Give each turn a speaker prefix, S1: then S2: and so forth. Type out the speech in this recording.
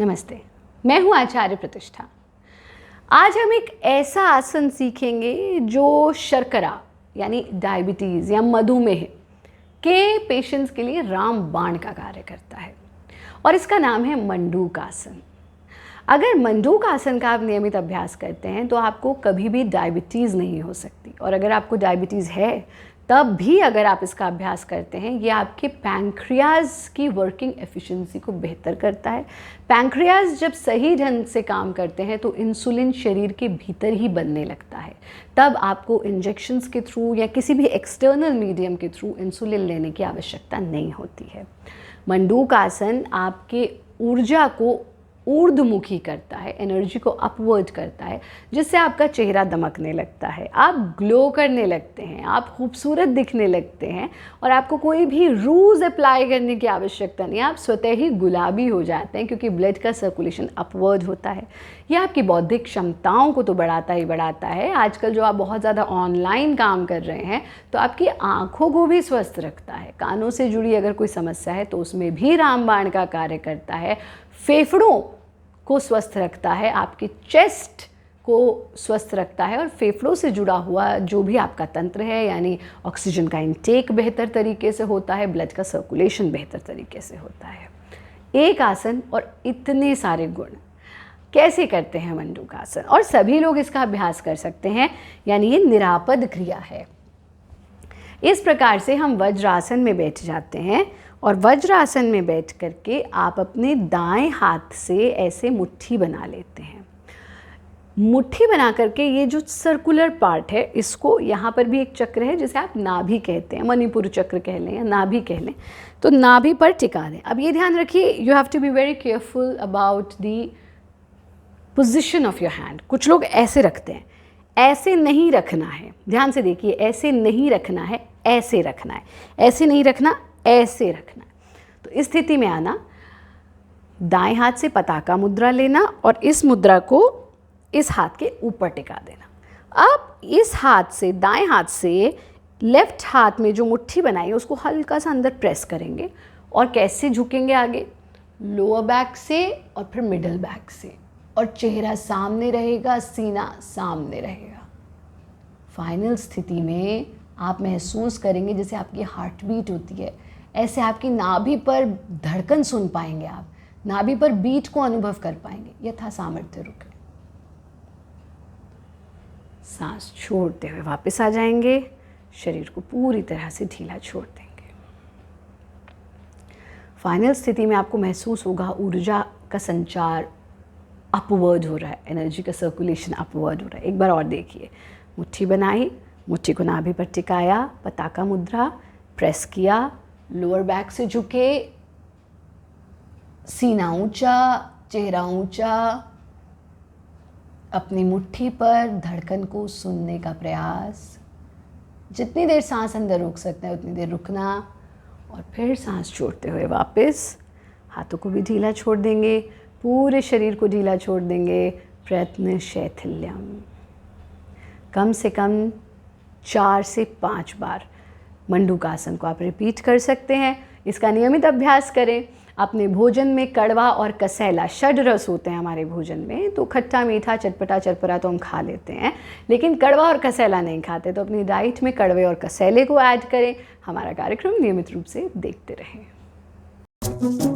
S1: नमस्ते, मैं हूँ आचार्य प्रतिष्ठा। आज हम एक ऐसा आसन सीखेंगे जो शर्करा यानी डायबिटीज़ या मधुमेह के पेशेंट्स के लिए रामबाण का कार्य करता है और इसका नाम है मंडूक आसन। अगर मंडूक आसन का आप नियमित अभ्यास करते हैं तो आपको कभी भी डायबिटीज़ नहीं हो सकती, और अगर आपको डायबिटीज़ है तब भी अगर आप इसका अभ्यास करते हैं, ये आपके पैंक्रियाज की वर्किंग एफिशिएंसी को बेहतर करता है। पैंक्रियाज जब सही ढंग से काम करते हैं तो इंसुलिन शरीर के भीतर ही बनने लगता है, तब आपको इंजेक्शंस के थ्रू या किसी भी एक्सटर्नल मीडियम के थ्रू इंसुलिन लेने की आवश्यकता नहीं होती है। मंडूक आसन आपके ऊर्जा को ऊर्ध्वमुखी करता है, एनर्जी को अपवर्ड करता है, जिससे आपका चेहरा दमकने लगता है, आप ग्लो करने लगते हैं, आप खूबसूरत दिखने लगते हैं और आपको कोई भी रूज अप्लाई करने की आवश्यकता नहीं, आप स्वतः ही गुलाबी हो जाते हैं क्योंकि ब्लड का सर्कुलेशन अपवर्ड होता है। यह आपकी बौद्धिक क्षमताओं को तो बढ़ाता ही बढ़ाता है। आजकल जो आप बहुत ज़्यादा ऑनलाइन काम कर रहे हैं तो आपकी आँखों को भी स्वस्थ रखता है। कानों से जुड़ी अगर कोई समस्या है तो उसमें भी रामबाण का कार्य करता है। फेफड़ों को स्वस्थ रखता है, आपके चेस्ट को स्वस्थ रखता है और फेफड़ों से जुड़ा हुआ जो भी आपका तंत्र है, यानी ऑक्सीजन का इंटेक बेहतर तरीके से होता है, ब्लड का सर्कुलेशन बेहतर तरीके से होता है। एक आसन और इतने सारे गुण। कैसे करते हैं मंडूक आसन? और सभी लोग इसका अभ्यास कर सकते हैं, यानी ये निरापद क्रिया है। इस प्रकार से हम वज्रासन में बैठ जाते हैं और वज्रासन में बैठ करके आप अपने दाएं हाथ से ऐसे मुट्ठी बना लेते हैं। मुट्ठी बना करके ये जो सर्कुलर पार्ट है, इसको यहाँ पर भी एक चक्र है जिसे आप नाभि कहते हैं, मणिपुर चक्र कह लें या नाभि कह लें, तो नाभि पर टिका दें। अब ये ध्यान रखिए, you have to be very careful about the position of your hand. कुछ लोग ऐसे रखते हैं, ऐसे नहीं रखना है, ध्यान से देखिए, ऐसे नहीं रखना है, ऐसे रखना है, ऐसे नहीं रखना, ऐसे रखना है। तो इस स्थिति में आना, दाएं हाथ से पताका मुद्रा लेना और इस मुद्रा को इस हाथ के ऊपर टिका देना। अब इस हाथ से, दाएं हाथ से लेफ्ट हाथ में जो मुट्ठी बनाई है उसको हल्का सा अंदर प्रेस करेंगे और कैसे झुकेंगे आगे, लोअर बैक से और फिर मिडल बैक से, और चेहरा सामने रहेगा, सीना सामने रहेगा। फाइनल स्थिति में आप महसूस करेंगे जैसे आपकी हार्ट बीट होती है, ऐसे आपकी नाभि पर धड़कन सुन पाएंगे, आप नाभि पर बीट को अनुभव कर पाएंगे। यथा सामर्थ्य रुके, सांस छोड़ते हुए वापस आ जाएंगे, शरीर को पूरी तरह से ढीला छोड़ देंगे। फाइनल स्थिति में आपको महसूस होगा ऊर्जा का संचार अपवर्ड हो रहा है, एनर्जी का सर्कुलेशन अपवर्ड हो रहा है। एक बार और देखिए, मुट्ठी बनाई, मुट्ठी को नाभि पर टिकाया, पताका मुद्रा, प्रेस किया, लोअर बैक से झुके, सीना ऊंचा, चेहरा ऊंचा, अपनी मुट्ठी पर धड़कन को सुनने का प्रयास। जितनी देर सांस अंदर रोक सकते हैं उतनी देर रुकना और फिर सांस छोड़ते हुए वापस। हाथों को भी ढीला छोड़ देंगे, पूरे शरीर को ढीला छोड़ देंगे। प्रयत्न शैथिल्यम। कम से कम 4 से 5 बार मंडूक आसन को आप रिपीट कर सकते हैं। इसका नियमित अभ्यास करें। अपने भोजन में कड़वा और कसैला, षड रस होते हैं हमारे भोजन में, तो खट्टा मीठा चटपटा चरपरा तो हम खा लेते हैं, लेकिन कड़वा और कसैला नहीं खाते, तो अपनी डाइट में कड़वे और कसैले को ऐड करें। हमारा कार्यक्रम नियमित रूप से देखते रहें।